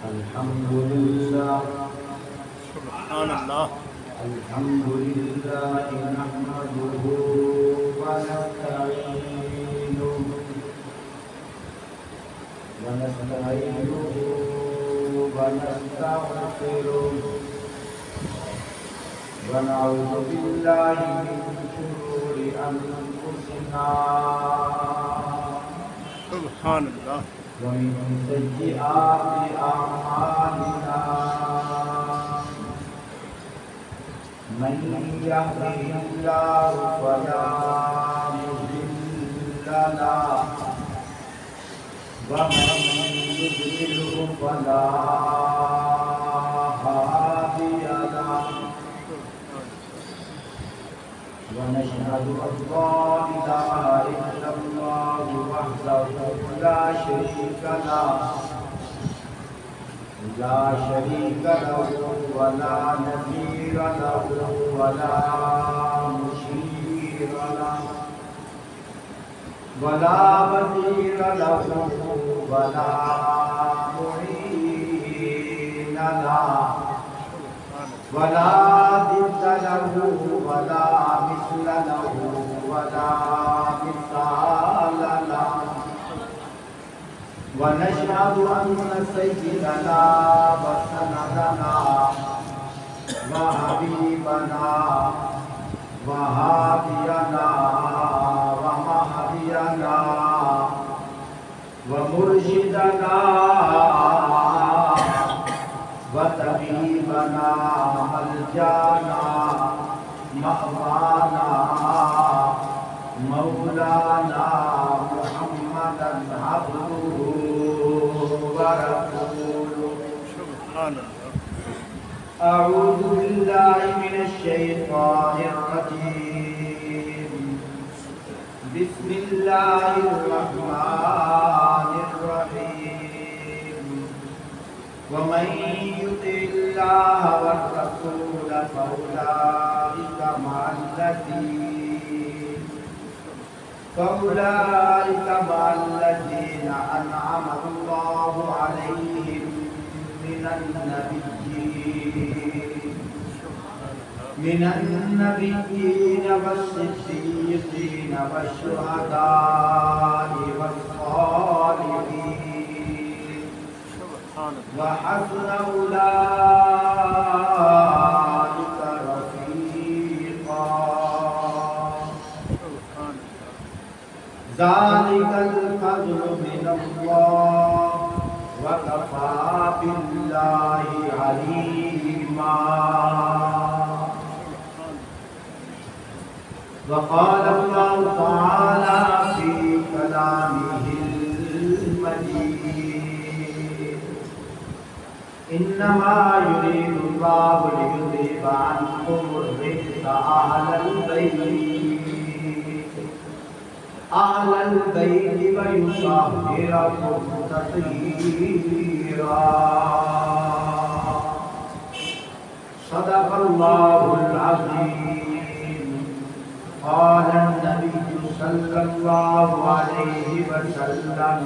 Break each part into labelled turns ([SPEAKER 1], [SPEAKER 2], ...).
[SPEAKER 1] الحمد لله
[SPEAKER 2] سبحان اللہ.
[SPEAKER 1] الحمد لله نحمده ونستعينه ونستغفره ونعوذ بالله من شرور أنفسنا
[SPEAKER 2] سبحان اللہ.
[SPEAKER 1] ومن سيئات أعمالنا من يهده الله فلا مضل له ومن يضلله فلا هادي له ونشهد أن لا إله إلا الله وحده لا شريك له ولا نذير له ولا مشير له ولا وزير له ولا معين له ولا ضد له ولا مثل له ولا مثال له ونشهد أن سيدنا وسندنا وحبيبنا وهادينا ومهدينا ومرشدنا وطبيبنا ملجانا مأوانا مولانا محمدا عبده ورسوله.
[SPEAKER 2] سبحان اللہ.
[SPEAKER 1] أعوذ بالله من الشيطان الرجيم. بسم الله الرحمن الرحيم. ومن يطع الله والرسول فأولئك مع الذين أنعم الله عليهم من النبيين والصديقين والشهداء والصالحين وحسن أولئك رفيقا. ذلك الفضل من الله وكفى بالله عليما. وقال الله تعالى في كلامه المجيد إنما يريد الله ليذهب عنكم الرجس أهل البيت ويطهركم تطهيرا. صدق الله العظيم. قال النبي صلى الله عليه وسلم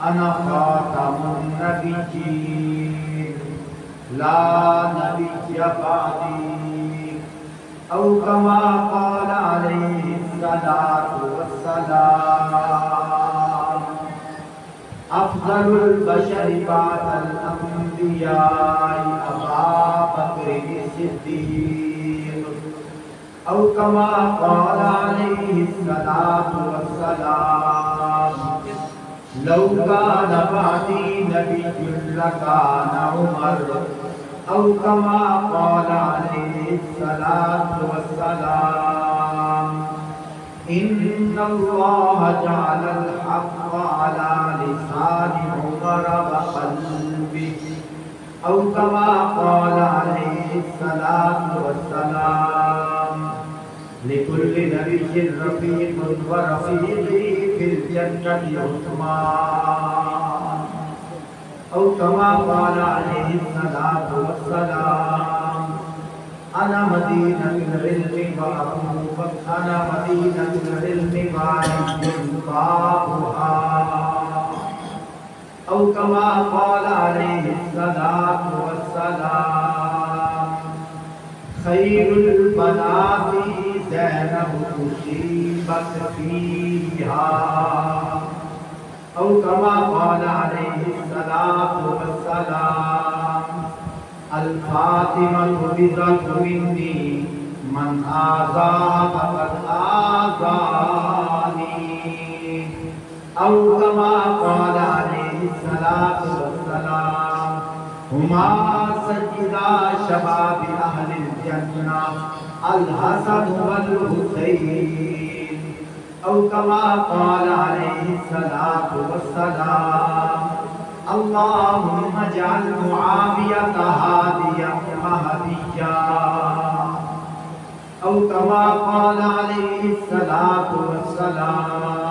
[SPEAKER 1] أنا خاتم النبيين لا نبي بعدي أو كما قال عليه الصلاة والسلام. أفضل البشر بعد الأنبياء أبا بكر الصديق أو كما قال عليه الصلاة والسلام. لو كان بعدي نبي لكان عمر أو كما قال عليه الصلاة والسلام. إن الله جعل الحق على لسان عمر وقلبه أو كما قال عليه الصلاة والسلام. لكل نبي رفيق ورفيقي في الجنة عثمان أو كما قال عليه الصلاة والسلام. أنا مدينة العلم وأبو بكر أنا مدينة العلم وعلي بابها أو كما قال عليه الصلاة والسلام خير البنات زينب أصيبت فيها أو كما قال عليه الصلاة والسلام الفاطمة بضعة مني من آذاها فقد آذاني أو كما قال عليه الصلاة والسلام هما سيدا شباب أهل الجنة الحسن والحسين أو كما قال عليه الصلاة والسلام اللهم اجعل معاوية هاديا مهديا أو كما قال عليه الصلاة والسلام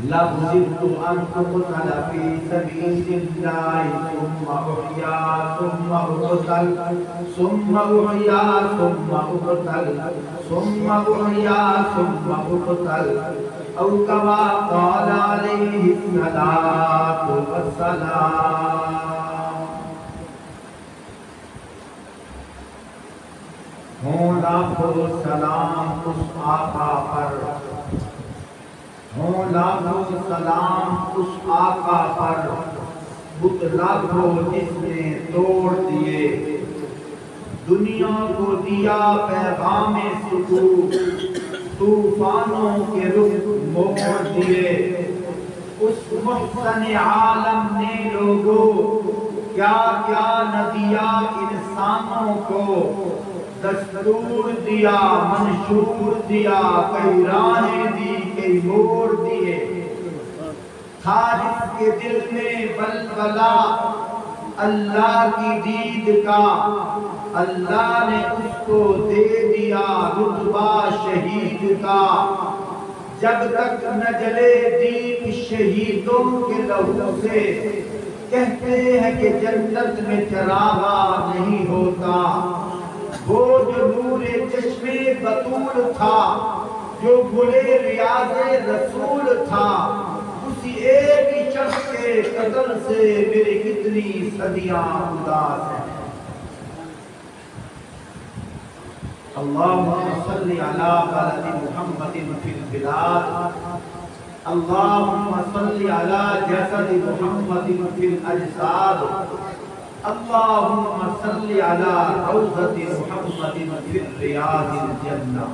[SPEAKER 1] لغزت أن أقتل في سبيل الله ثم أحيا ثم أقتل ثم أحيا ثم أقتل ثم أحيا ثم أقتل أو كما قال عليه الصلاة والسلام ہوں لاکھوں سلام اس آقا پر ہوں لاکھوں سلام اس آقا پر بت لاکھوں جس نے توڑ دیے دنیا کو دیا پیغام سکون طوفانوں کے رخ موڑ دیے اس محسن عالم نے لوگوں کیا کیا نہ دیا انسانوں کو دستور دیا منشور دیا کئی راہیں دی کئی موڑ دیے تھا جس کے دل میں بلبلا اللہ کی دید کا اللہ نے اس کو دے دیا رتبہ شہید کا جب تک نہ جلے دیپ شہیدوں کے لہو سے کہتے ہیں کہ جنت میں چراغا نہیں ہوتا وہ جو نور چشم بطول تھا جو گلے ریاض رسول تھا اسی ایک ہی شخص کے قتل سے میری کتنی صدیاں اداس ہیں اللهم صل على بلد محمد في البلاد اللهم صل على جسد محمد في الأجساد اللهم صل على روضة محمد في الرياض الجنة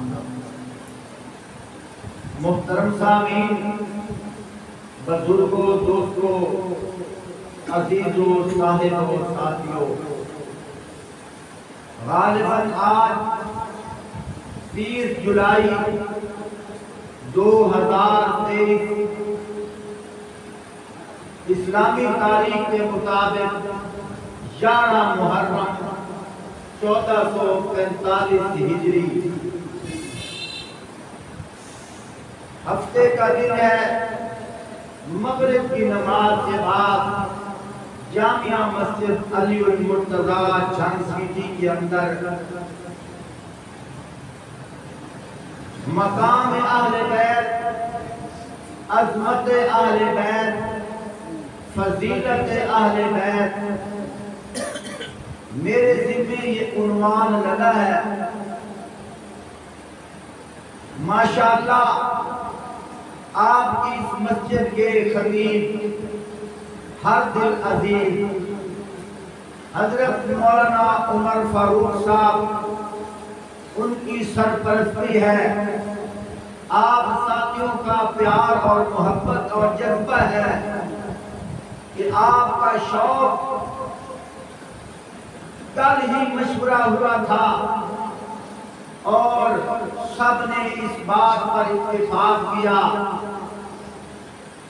[SPEAKER 1] محترم سامعین بزرگوں دوستوں عزیزوں صاحبوں ساتھیوں غالباً آج 30 جولائی 2023 اسلامی تاریخ کے مطابق 11 محرم 1445 ہجری ہفتے کا دن ہے مغرب کی نماز کے بعد جامعہ مسجد علی المرتضیٰ جھانسی کے اندر مقام اہل بیت عظمت اہل بیت فضیلت اہل بیت میرے ذمہ یہ عنوان لگا ہے ماشاءاللہ آپ کی اس مسجد کے خطیب ہر دل عزیز حضرت مولانا عمر فاروق صاحب ان کی سرپرستی ہے آپ ساتھیوں کا پیار اور محبت اور جذبہ ہے کہ آپ کا شوق کل ہی مشورہ ہوا تھا اور سب نے اس بات پر اتفاق کیا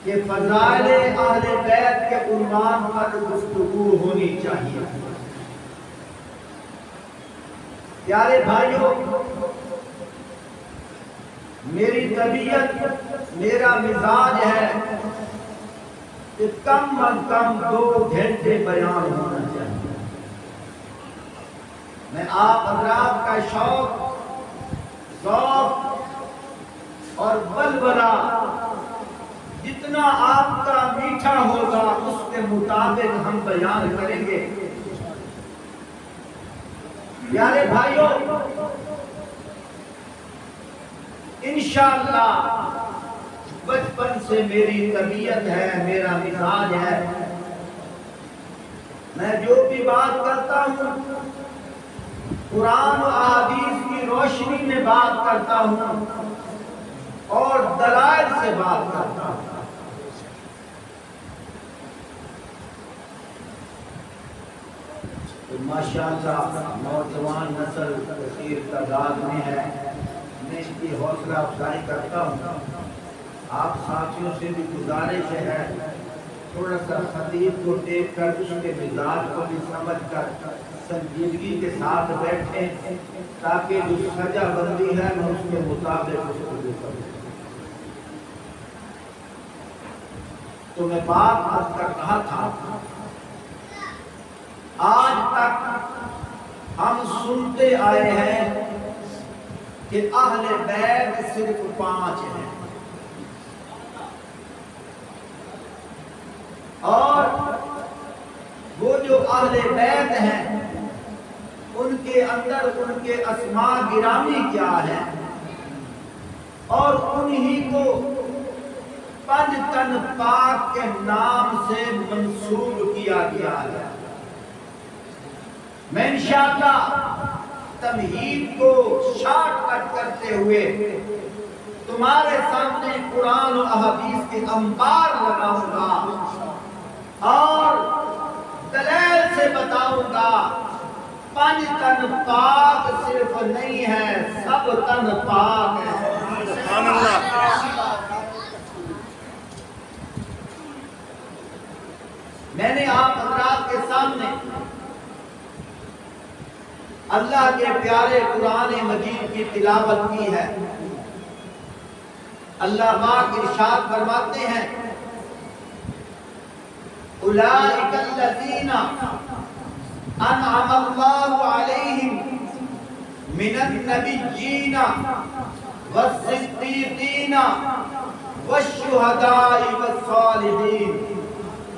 [SPEAKER 1] کہ فضائل اہل بیت کے عنوان پر گفتگو ہونی چاہیے پیارے بھائیوں میری طبیعت میرا مزاج ہے کہ کم از کم 2 گھنٹے بیان ہونا چاہیے میں آپ حضرات کا شوق ذوق اور بلبلا جتنا آپ کا میٹھا ہوگا اس کے مطابق ہم بیان کریں گے۔ پیارے بھائیوں، انشاءاللہ بچپن سے میری طبیعت ہے، میرا مزاج ہے، میں جو بھی بات کرتا ہوں قرآن و احادیث کی روشنی میں بات کرتا ہوں اور دلائل سے بات کرتا ہوں۔ ماشاءاللہ نوجوان نسل کثیر تعداد میں ہے، میں اس کی حوصلہ افزائی کرتا ہوں۔ آپ ساتھیوں سے بھی گزارش ہے تھوڑا سا خطیب کو دیکھ کر اس کے مزاج کو بھی سمجھ کر سنجیدگی کے ساتھ بیٹھیں تاکہ جو سجا بندی ہے میں اس کے مطابق اس کو بھی کروں۔ تو میں بات کر رہا تھا، آج تک ہم سنتے آئے ہیں کہ اہل بیت صرف 5 ہیں، اور وہ جو اہل بیت ہیں ان کے اندر ان کے اسماء گرامی کیا ہے، اور انہی کو 5 تن پاک کے نام سے منسوب کیا گیا ہے۔ میں انشاءاللہ تمہید کو شارٹ کٹ کرتے ہوئے تمہارے سامنے قرآن و احادیث کے انبار لگاؤں گا اور دلیل سے بتاؤں گا 5 تن پاک صرف نہیں ہے، سب تن پاک ہے۔
[SPEAKER 2] سبحان اللہ۔
[SPEAKER 1] میں نے آپ حضرات کے سامنے اللہ کے پیارے قرآن مجید کی تلاوت کی ہے۔ اللہ پاک ارشاد فرماتے ہیں اولئک الذین انعم اللہ علیہم من النبیین والصدیقین والشہداء والصالحین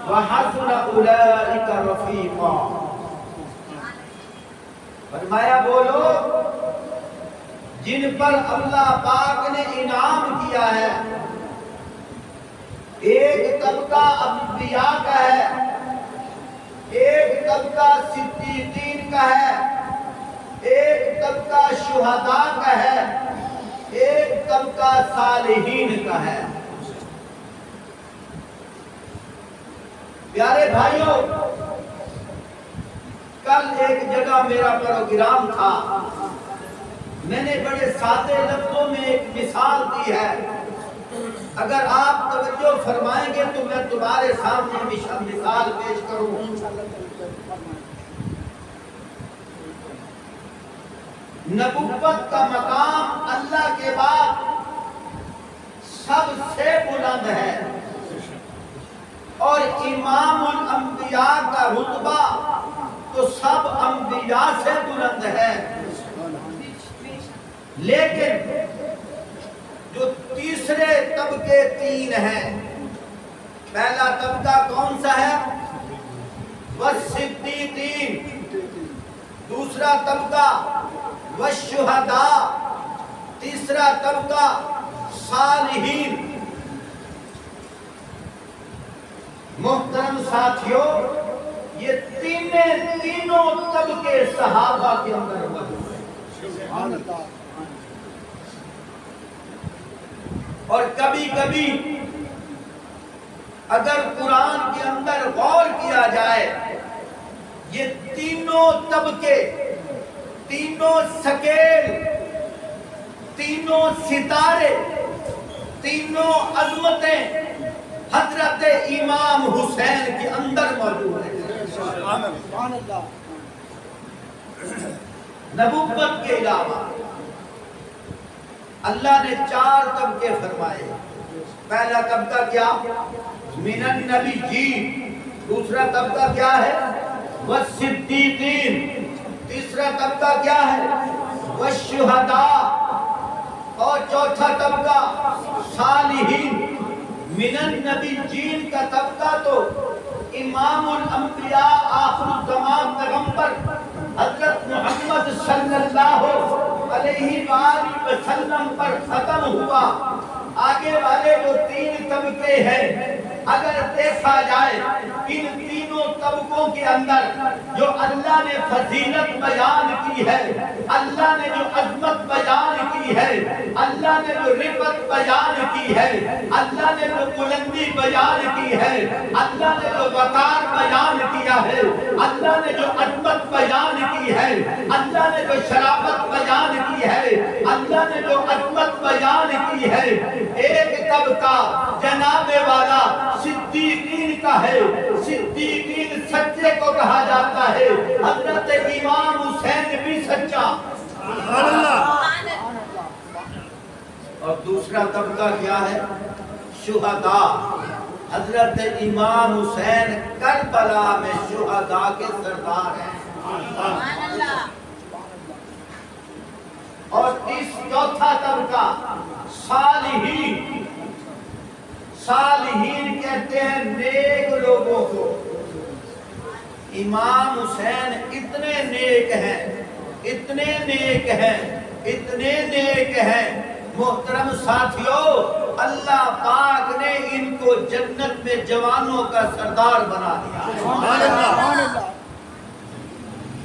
[SPEAKER 1] وحسن اولئک رفیقا۔ فرمایا وہ لوگ جن پر اللہ پاک نے انعام کیا ہے، ایک طبقہ انبیاء کا ہے، ایک طبقہ صدیقین کا ہے، ایک طبقہ شہداء کا ہے، ایک طبقہ صالحین کا ہے۔ پیارے بھائیوں، کل ایک جگہ میرا پروگرام تھا، میں نے بڑے سادے لفظوں میں ایک مثال دی ہے، اگر آپ توجہ فرمائیں گے تو میں تمہارے سامنے مثال پیش کروں۔ نبوت کا مقام اللہ کے بعد سب سے بلند ہے، اور امام الانبیاء کا رتبہ تو سب انبیاء سے بلند ہے، لیکن جو تیسرے طبقے 3 ہیں، پہلا طبقہ کون سا ہے؟ والصدیقین، دوسرا طبقہ والشہداء، تیسرا طبقہ صالحین۔ محترم ساتھیوں، یہ تینوں طبقے صحابہ کے اندر موجود ہیں۔ اور کبھی کبھی اگر قرآن کے اندر غور کیا جائے، یہ تینوں طبقے، تینوں سکیل، تینوں ستارے، تینوں عظمتیں حضرت امام حسین کے اندر موجود ہیں۔ نبوت کے علاوہ اللہ نے 4 طبقے فرمائے۔ پہلا طبقہ کیا؟ من النبیین، دوسرا طبقہ کیا ہے؟ والصدیقین، تیسرا طبقہ کیا ہے؟ والشہداء، اور چوتھا طبقہ صالحین۔ من النبیین کا طبقہ تو علیہ وآلہ وسلم پر ختم ہوا۔ آگے والے جو 3 طبقے ہیں، اگر دیکھا جائے ان تینوں طبقوں کے اندر جو اللہ نے فضیلت بیان کی ہے، اللہ نے جو عظمت بیان کی ہے، اللہ نے جو رفعت بیان کی ہے، اللہ نے جو بلندی بیان کی ہے، اللہ نے جو وقار بیان کیا ہے، اللہ نے جو عظمت بیان کی ہے، اللہ نے جو شرافت بیان کی ہے، اللہ نے جو عظمت بیان کی ہے، ایک طبقہ جناب والا صدیقین کا ہے۔ صدیقین سچے کو کہا جاتا ہے، حضرت امام حسین بھی سچا۔ اور دوسرا طبقہ کیا ہے؟ شہداء۔ حضرت امام حسین کربلا میں شہداء کے سردار ہیں۔ اور چوتھا طبقہ صالحین۔ صالحین کہتے ہیں نیک لوگوں کو۔ امام حسین اتنے نیک ہیں، اتنے نیک ہیں، اتنے نیک ہیں، محترم ساتھیوں، اللہ پاک نے ان کو جنت میں جوانوں کا سردار بنا دیا۔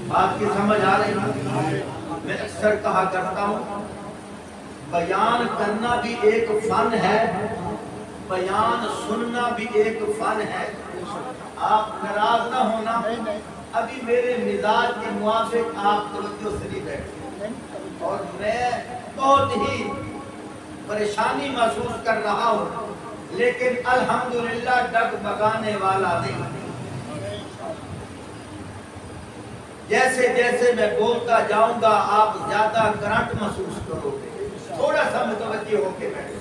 [SPEAKER 1] بات کی سمجھ آ رہی ہے؟ میں اکثر کہا کرتا ہوں، بیان کرنا بھی ایک فن ہے، بیان سننا بھی ایک فن ہے۔ آپ ناراض نہ ہونا، ابھی میرے مزاج کے موافق آپ توجہ سے نہیں بیٹھے، اور میں بہت ہی پریشانی محسوس کر رہا ہوں، لیکن الحمدللہ ڈگمگانے والا نہیں۔ جیسے جیسے میں بولتا جاؤں گا آپ زیادہ کرنٹ محسوس کرو گے، تھوڑا سا متوجہ ہو کے بیٹھے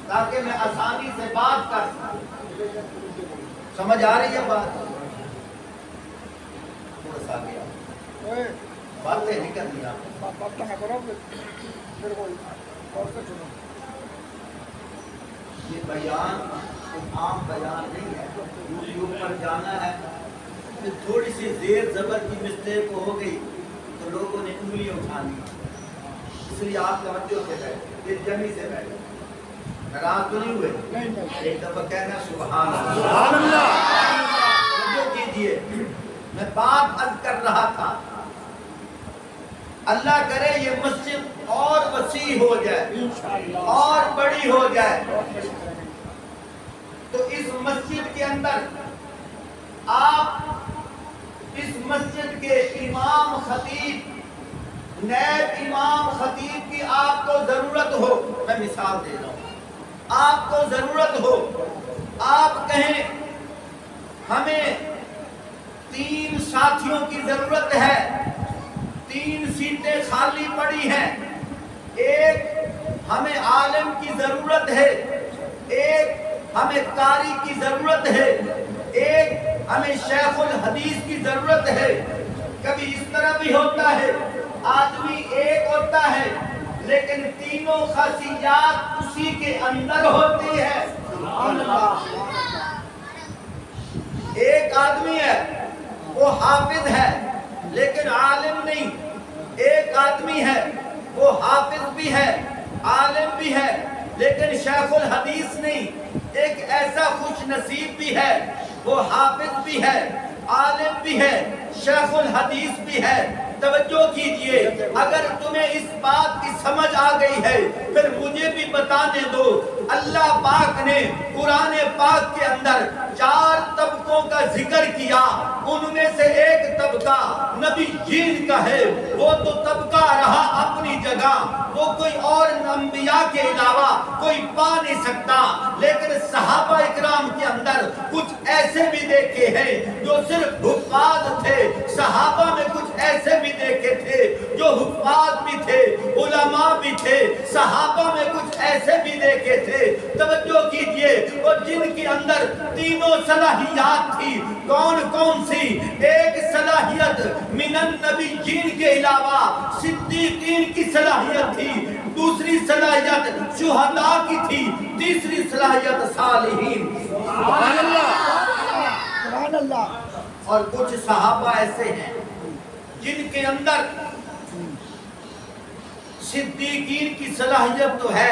[SPEAKER 1] تاکہ میں آسانی سے بات کر سکوں۔ سمجھ آ رہی ہے بات؟ تھوڑا سا گیا باتیں نہیں کرنی آپ۔ یہ بیان عام بیان نہیں ہے، یوٹیوب پر جانا ہے، تھوڑی سی زیر زبر کی مسٹیک ہو گئی تو لوگوں نے انگلی اٹھانی، اس لیے آپ توجہ سے بیٹھے، دل جمی سے بیٹھے، ناراض تو نہیں ہوئے؟ ایک دفعہ کہنا سبحان اللہ۔ توجہ کیجئے، میں بات عرض کر رہا تھا، اللہ کرے یہ مسجد اور وسیع ہو جائے اور بڑی ہو جائے، تو اس مسجد کے اندر آپ اس مسجد کے امام خطیب، نیب امام خطیب کی آپ کو ضرورت ہو، میں مثال دے رہا ہوں، آپ کو ضرورت ہو، آپ کہیں ہمیں 3 ساتھیوں کی ضرورت ہے، 3 سیٹیں خالی پڑی ہیں، ایک ہمیں عالم کی ضرورت ہے، ایک ہمیں قاری کی ضرورت ہے، ایک ہمیں شیخ الحدیث کی ضرورت ہے۔ کبھی اس طرح بھی ہوتا ہے، آدمی ایک ہوتا ہے لیکن تینوں خاصیات اسی کے اندر ہوتی ہے۔ ایک آدمی ہے وہ حافظ ہے لیکن عالم نہیں، ایک آدمی ہے وہ حافظ بھی ہے، عالم بھی ہے لیکن شیخ الحدیث نہیں، ایک ایسا خوش نصیب بھی ہے وہ حافظ بھی ہے، عالم بھی ہے، شیخ الحدیث بھی ہے۔ توجہ کیجئے، اگر تمہیں اس بات کی سمجھ آ گئی ہے پھر مجھے بھی بتانے دو، اللہ پاک نے قرآن پاک کے اندر 4 طبقوں کا ذکر کیا، ان میں سے ایک طبقہ نبیین کا ہے، وہ تو طبقہ رہا اپنی جگہ، وہ کوئی اور انبیاء کے علاوہ کوئی پا نہیں سکتا، لیکن صحابہ اکرام کے اندر کچھ ایسے بھی دیکھے ہیں جو صرف حفاظ تھے، صحابہ میں کچھ ایسے بھی دیکھے تھے جو حفاظ بھی تھے، علماء بھی تھے، صحابہ میں کچھ ایسے بھی دیکھے تھے۔ توجہ کیجئے، وہ جن کے اندر تینوں صلاحیات تھی، کون کون سی؟ ایک صلاحیت من النبیین کے علاوہ صدیقین کی صلاحیت تھی، دوسری صلاحیت شہداء کی تھی، تیسری صلاحیت صالحین۔ سبحان اللہ۔ اور کچھ صحابہ ایسے ہیں جن کے اندر صدیقین کی صلاحیت تو ہے،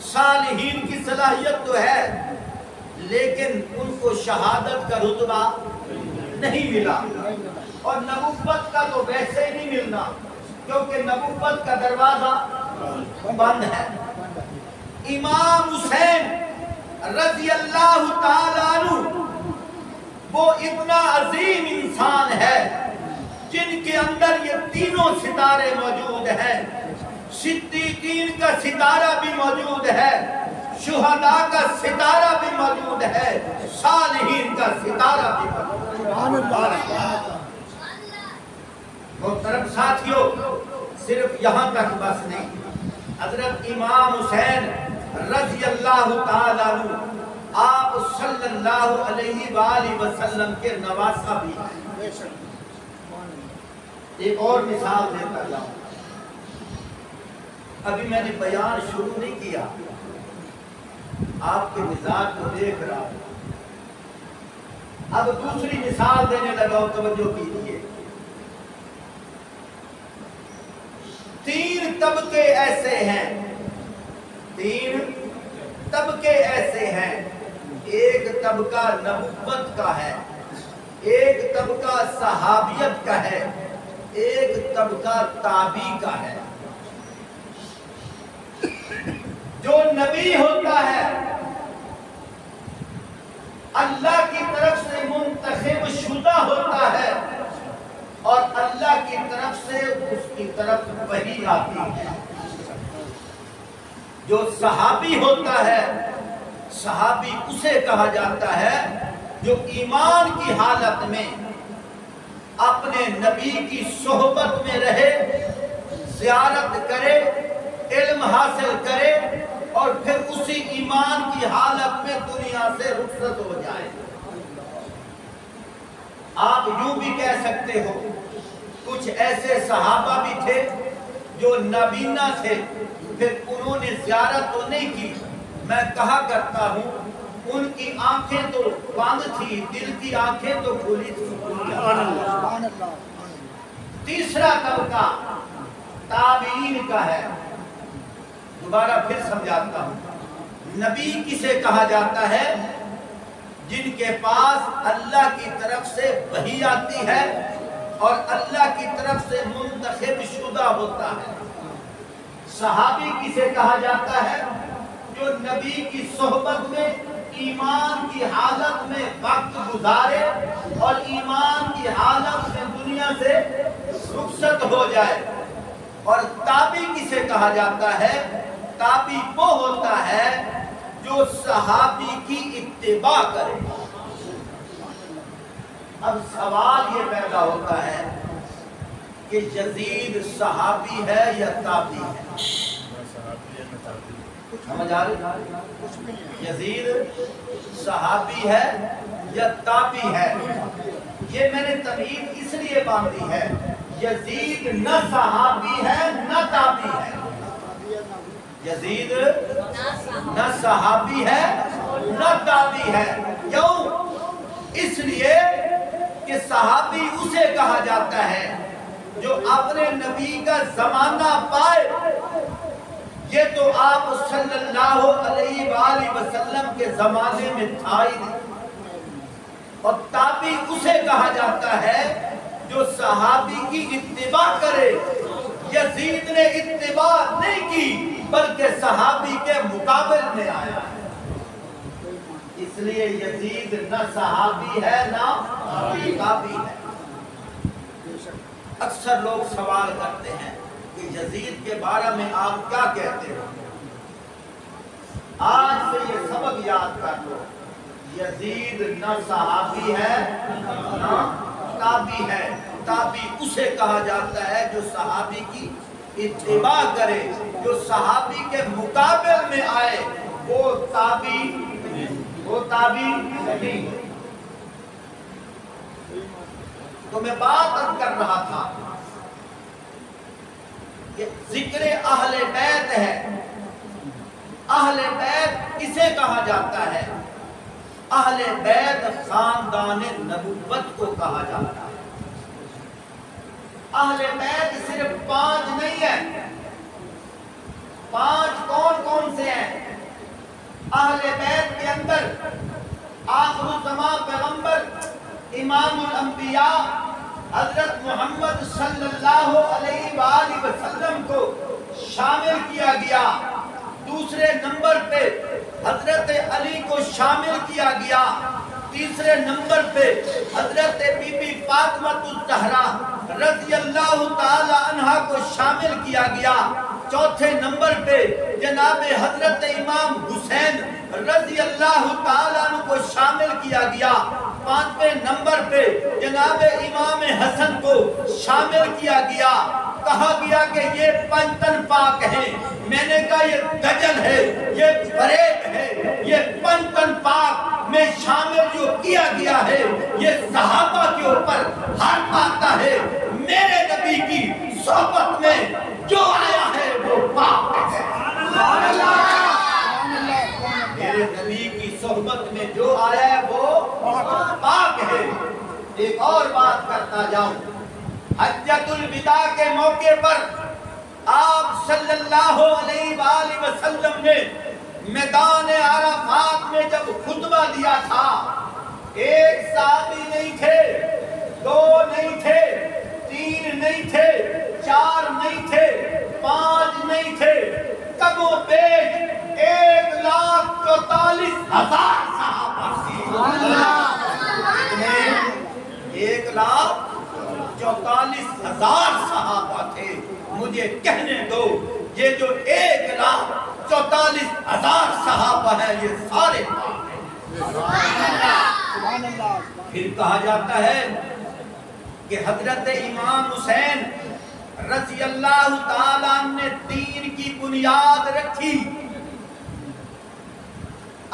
[SPEAKER 1] صالحین کی صلاحیت تو ہے، لیکن ان کو شہادت کا رتبہ نہیں ملا، اور نبوت کا تو ویسے ہی نہیں ملنا، کیونکہ نبوت کا دروازہ بند ہے۔ امام حسین رضی اللہ تعالیٰ عنہ وہ اتنا عظیم انسان ہے جن کے اندر یہ تینوں ستارے موجود ہیں۔ صدیقین کا ستارہ بھی موجود ہے، شہداء کا ستارہ بھی موجود ہے، صالحین کا ستارہ بھی موجود ہے۔ محترم ساتھیوں، صرف یہاں تک بس نہیں، حضرت امام حسین رضی اللہ تعالیٰ عنہ آپ صلی اللہ علیہ وآلہ وسلم کے نواسہ بھی ہیں۔ ایک اور مثال دیتا جاؤں، ابھی میں نے بیان شروع نہیں کیا، آپ کے مزاج کو دیکھ رہا ہوں، اب دوسری مثال دینے لگا ہوں، توجہ کیجیے۔ 3 طبقے ایسے ہیں، 3 طبقے ایسے ہیں، ایک طبقہ نبوت کا ہے، ایک طبقہ صحابیت کا ہے، ایک طبقہ تابعی کا ہے۔ جو نبی ہوتا ہے اللہ کی طرف سے منتخب شدہ ہوتا ہے، اور اللہ کی طرف سے اس کی طرف وحی آتی ہے۔ جو صحابی ہوتا ہے، صحابی اسے کہا جاتا ہے جو ایمان کی حالت میں اپنے نبی کی صحبت میں رہے، زیارت کرے، علم حاصل کرے، اور پھر اسی ایمان کی حالت میں دنیا سے رخصت ہو جائے۔ آپ یوں بھی کہہ سکتے ہو کچھ ایسے صحابہ بھی تھے جو نابینا تھے، پھر انہوں نے زیارت تو نہیں کی، میں کہا کرتا ہوں ان کی آنکھیں تو بند تھی، دل کی آنکھیں تو کھلی تھی۔ تیسرا طبقہ تابعین کا ہے، دوبارہ پھر سمجھاتا ہوں۔ نبی کسے کہا جاتا ہے؟ جن کے پاس اللہ کی طرف سے وحی آتی ہے اور اللہ کی طرف سے منتخب شدہ ہوتا ہے۔ صحابی کسے کہا جاتا ہے؟ جو نبی کی صحبت میں ایمان کی حالت میں وقت گزارے اور ایمان کی حالت میں دنیا سے رخصت ہو جائے۔ اور تابعی کسے کہا جاتا ہے؟ تابعی وہ ہوتا ہے جو صحابی کی اتباع کرے۔ اب سوال یہ پیدا ہوتا ہے کہ یزید صحابی ہے یا تابعی ہے؟ سمجھ آ رہی؟ یزید صحابی ہے یا تابعی ہے؟ یہ میں نے تمہید اس لیے باندھی ہے، یزید نہ صحابی ہے نہ تابعی ہے۔ یزید نہ صحابی ہے نہ تابعی ہے۔ کیوں؟ اس لیے کہ صحابی اسے کہا جاتا ہے جو اپنے نبی کا زمانہ پائے، یہ تو آپ صلی اللہ علیہ وآلہ وسلم کے زمانے میں تھا ہی نہیں۔ اور تابعی اسے کہا جاتا ہے جو صحابی کی اتباع کرے۔ یزید نے اتباع نہیں کی بلکہ صحابی کے مقابل میں آیا، اس لیے یزید نہ صحابی ہے نہ تابعی ہے۔ اکثر لوگ سوال کرتے ہیں کہ یزید کے بارے میں آپ کیا کہتے ہو؟ آج سے یہ سبق یاد کر لو، یزید نہ صحابی ہے نہ تابعی ہے۔ تابعی اسے کہا جاتا ہے جو صحابی کی اتباع کرے، جو صحابی کے مقابل میں آئے، وہ تابعی نہیں۔ تو میں بات کر رہا تھا کہ ذکر اہل بیت ہے۔ اہل بیت کسے کہا جاتا ہے؟ اہل بیت خاندان نبوت کو کہا جاتا ہے۔ اہل بیت صرف 5 نہیں ہے، 5 کون کون سے ہیں؟ اہل بیت کے اندر آخر الزمان پیغمبر امام الانبیاء حضرت محمد صلی اللہ علیہ وآلہ وسلم کو شامل کیا گیا۔ دوسرے نمبر پہ حضرت علی کو شامل کیا گیا۔ تیسرے نمبر پہ حضرت بی بی فاطمہ الزہرا رضی اللہ تعالی عنہ کو شامل کیا گیا۔ چوتھے نمبر پہ جناب حضرت امام حسین رضی اللہ تعالیٰ عنہ کو شامل کیا گیا۔ 5ویں نمبر پہ جناب امام حسن کو شامل کیا گیا۔ کہا گیا کہ یہ پنجتن پاک ہیں۔ میں نے کہا یہ دجل ہے، یہ فریب ہے۔ یہ پنجتن پاک میں شامل جو کیا گیا ہے یہ صحابہ کے اوپر حق آتا ہے۔ میرے نبی کی صحبت میں جو آیا ہے وہ پاک ہے۔ میرے نبی کی صحبت میں جو آیا ہے وہ پاک ہے۔ ایک اور بات کرتا جاؤں، حجۃ الوداع کے موقع پر آپ صلی اللہ علیہ وآلہ وسلم نے میدان عرفات میں جب خطبہ دیا تھا، ایک صحابی نہیں تھے، 2 نہیں تھے، 3 نہیں تھے، 4 نہیں تھے، 5 نہیں تھے، کم و بیش 1,44,000 صحابہ تھے۔ 1,44,000 صحابہ تھے۔ مجھے کہنے دو یہ جو 1,44,000 صحابہ ہیں یہ سارے پاک ہیں۔ پھر کہا جاتا ہے کہ حضرت امام حسین رضی اللہ تعالیٰ نے دین کی بنیاد رکھی۔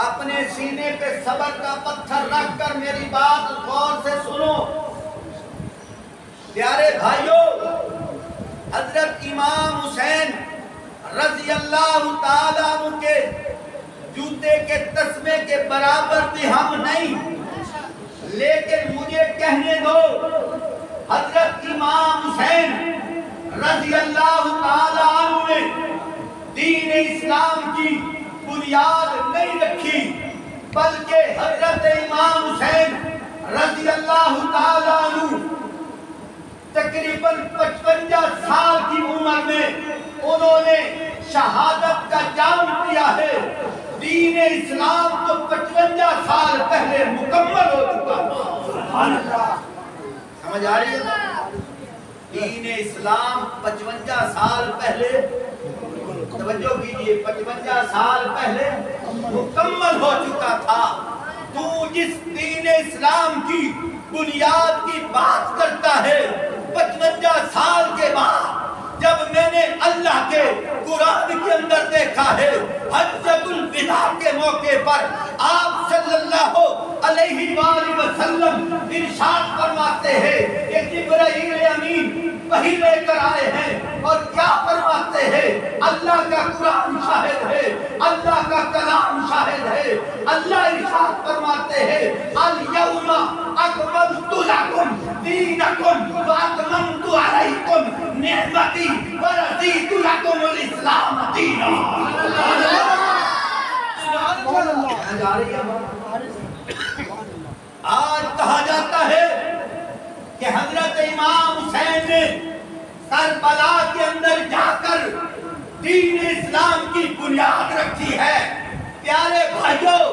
[SPEAKER 1] اپنے سینے پہ صبر کا پتھر رکھ کر میری بات غور سے سنو پیارے بھائیوں۔ حضرت امام حسین رضی اللہ تعالیٰ عنہ کے جوتے کے تسمے کے برابر بھی ہم نہیں، لیکن مجھے کہنے دو حضرت امام حسین رضی اللہ تعالیٰ عنہ نے دین اسلام کی بنیاد نہیں رکھی، بلکہ حضرت امام حسین رضی اللہ تعالیٰ عنہ تقریباً 55 سال کی عمر میں انہوں نے شہادت کا جام پیا ہے۔ دین اسلام تو 55 سال پہلے مکمل ہو چکا تھا۔ سمجھ آ رہی ہے؟ دین اسلام 55 سال پہلے، توجہ کیجئے، 55 سال پہلے مکمل ہو چکا تھا۔ تو جس دین اسلام کی بنیاد کی بات کرتا ہے، 55 سال کے بعد جب میں نے اللہ کے قرآن کے اندر دیکھا ہے، حجۃ الوداع کے موقع پر آپ صلی اللہ علیہ وآلہ وسلم ارشاد فرماتے ہیں کہ جبرائیل امین وحی لے کر آئے ہیں اور کیا فرماتے ہیں؟ اللہ کا قرآن شاہد ہے، اللہ کا کلام شاہد ہے۔ اللہ ارشاد فرماتے ہیں الیوم اکملت لکم دینکم واتممت علیکم نعمتی ورضیت لکم الاسلام دینا۔ آج کہا جاتا ہے کہ حضرت امام حسین نے کربلا کے اندر جا کر دین اسلام کی بنیاد رکھی ہے۔ پیارے بھائیوں،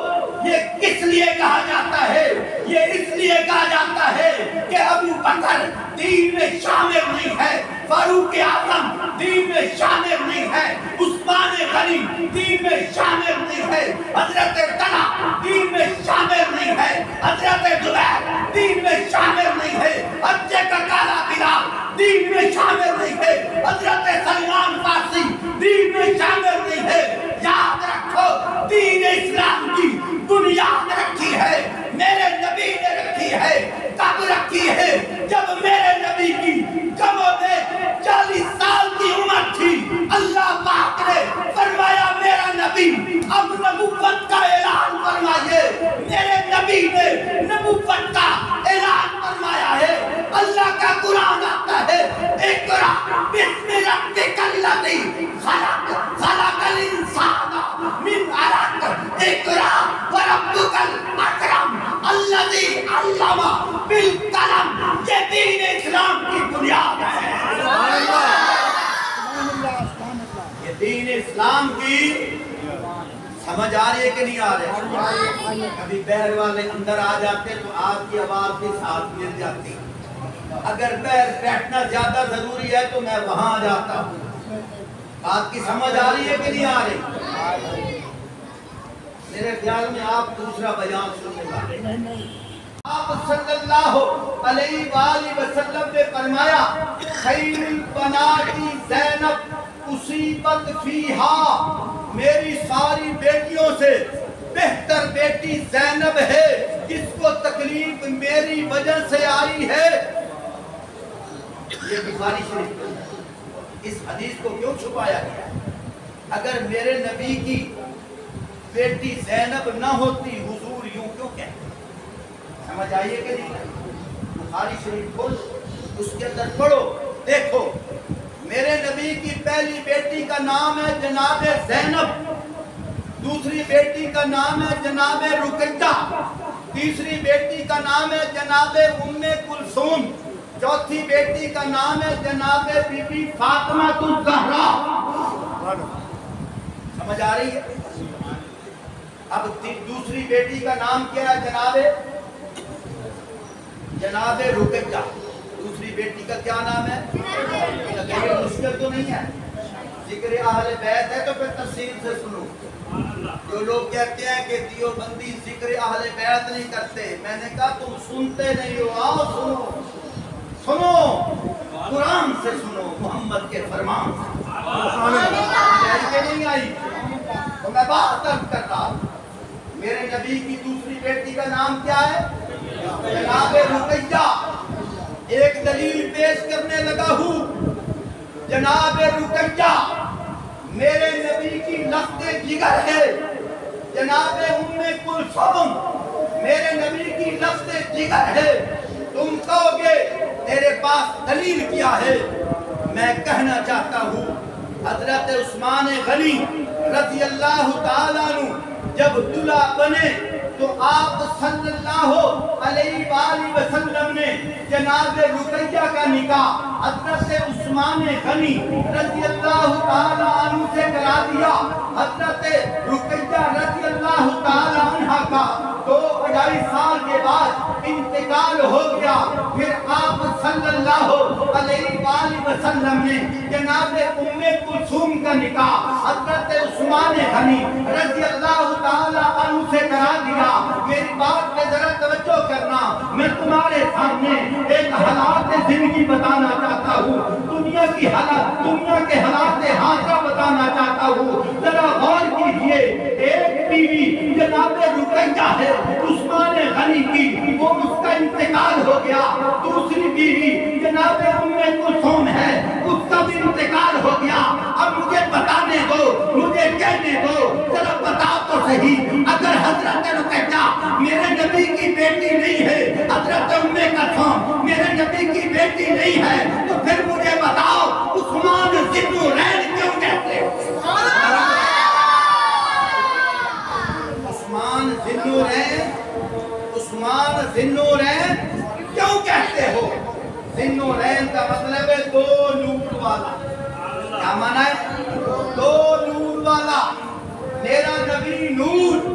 [SPEAKER 1] یہ کس لیے کہا جاتا ہے؟ یہ اس لیے کہا جاتا ہے کہ ابو بکر دین میں شامل نہیں ہے، فاروق اعظم دین میں شامل نہیں ہے، عثمان غنی دین میں شامل نہیں ہے، حضرت طلحہ دین میں شامل نہیں ہے، حضرت زبیر دین میں شامل نہیں ہے، حجے کا کالا بلال دین میں شامل نہیں ہے، حضرت سلمان فارسی دین میں شامل نہیں ہے۔ یاد رکھو دین اسلام کی بنیاد رکھی ہے، میرے نبی نے رکھی ہے۔ کب رکھی ہے؟ جب میرے نبی کی کم و بیش 40 سال کی عمر تھی، اللہ پاک نے فرمایا میرا نبی اب نبوت کا اعلان فرمائیے۔ میرے نبی نے نبوت کا اعلان فرمایا ہے۔ اللہ کا قرآن آتا ہے اقرأ بسم ربک الذی خلق خلق الذی علم بالقلم، یہ دین اسلام کی بنیاد ہے۔ یہ دین اسلام کی سمجھ آ رہی ہے کہ نہیں آ رہے؟ کبھی بہر والے اندر آ جاتے تو آپ کی آواز بھی ساتھ مل جاتی۔ اگر بہر بیٹھنا زیادہ ضروری ہے تو میں وہاں آ جاتا ہوں۔ بات کی سمجھ آ رہی ہے کہ نہیں آ رہی؟ میرے خیال میں آپ دوسرا بیان سننے والے۔ آپ صلی اللہ علیہ وآلہ وسلم نے فرمایا خیر البنات زینب اصیبت فیہا، میری ساری بیٹیوں سے بہتر بیٹی زینب ہے جس کو تکلیف میری وجہ سے آئی ہے۔ یہ بخاری شریف، اس حدیث کو کیوں چھپایا گیا؟ اگر میرے نبی کی بیٹی زینب نہ ہوتی حضور یوں کیوں کہتے؟ سمجھ آئیے کہ نہیں؟ بخاری شریف کھول اس کے اندر پڑھو، دیکھو میرے نبی کی پہلی بیٹی کا نام ہے جناب زینب، دوسری بیٹی کا نام ہے جناب رقیہ، تیسری بیٹی کا نام ہے جناب ام کلثوم، چوتھی بیٹی کا نام ہے جناب بی بی فاطمہ الزہرا۔ سمجھ آ رہی ہے؟ اب دوسری بیٹی کا نام کیا ہے جناب رقیہ۔ دوسری بیٹی کا کیا نام ہے؟ یہ مشکل تو نہیں ہے، ذکر اہل بیت ہے تو پھر تفصیل سے سنو۔ جو لوگ کہتے ہیں کہ دیوبندی ذکر اہل بیت نہیں کرتے، میں نے کہا تم سنتے نہیں ہو، آؤ سنو، سنو قرآن سے سنو، محمد کے فرمان سے۔ آئی کہ نہیں آئی؟ تو میں بات کر رہا ہوں، میرے نبی کی دوسری بیٹی کا نام کیا ہے؟ جناب رقیہ۔ ایک دلیل پیش کرنے لگا ہوں، جناب رقیہ میرے نبی کی لخت جگر ہے، جناب ام کلثوم میرے نبی کی لخت جگر ہے۔ تم کہو گے تیرے پاس دلیل کیا ہے؟ میں کہنا چاہتا ہوں حضرت عثمان غنی رضی اللہ تعالیٰ عنہ جب دلہا بنے تو آپ صلی اللہ علیہ وآلہ وسلم نے جناب رقیہ کا نکاح حضرت عثمان غنی رضی اللہ تعالیٰ عنہ سے کرا دیا۔ حضرت رقیہ رضی اللہ تعالیٰ عنہ کا 2-2.5 سال کے بعد انتقال ہو گیا۔ پھر آپ صلی اللہ علیہ وآلہ وسلم نے جناب ام کلثوم کا نکاح حضرت عثمان غنی رضی اللہ تعالیٰ عنہ سے کرا دیا۔ میری بات پہ ذرا توجہ کرنا، میں تمہارے سامنے ایک حالات زندگی بتانا چاہتا ہوں، دنیا کے حالات حاضرہ بتانا چاہتا ہوں، ذرا غور کیجئے۔ ایک بیوی جناب رقیہ ہے عثمان غنی کی، وہ اس کا انتقال ہو گیا۔ دوسری بیوی جناب ام کلثوم ہے، اس کا بھی انتقال ہو گیا۔ اب مجھے بتانے دو، مجھے کہنے دو، ذرا بتاؤ تو صحیح، اگر حضرت رقیہ میرے نبی کی بیٹی نہیں ہے، حضرت ام کلثوم میرے نبی کی بیٹی نہیں ہے، تو پھر مجھے بتاؤ عثمان ذی النورین کیوں کہتے ہو؟ عثمان ذی النورین، عثمان ذی النورین کیوں کہتے ہو؟ ذی النورین کا مطلب ہے 2 نور والا۔ کیا معنی ہے؟ 2 نور والا۔ میرا نبی نور،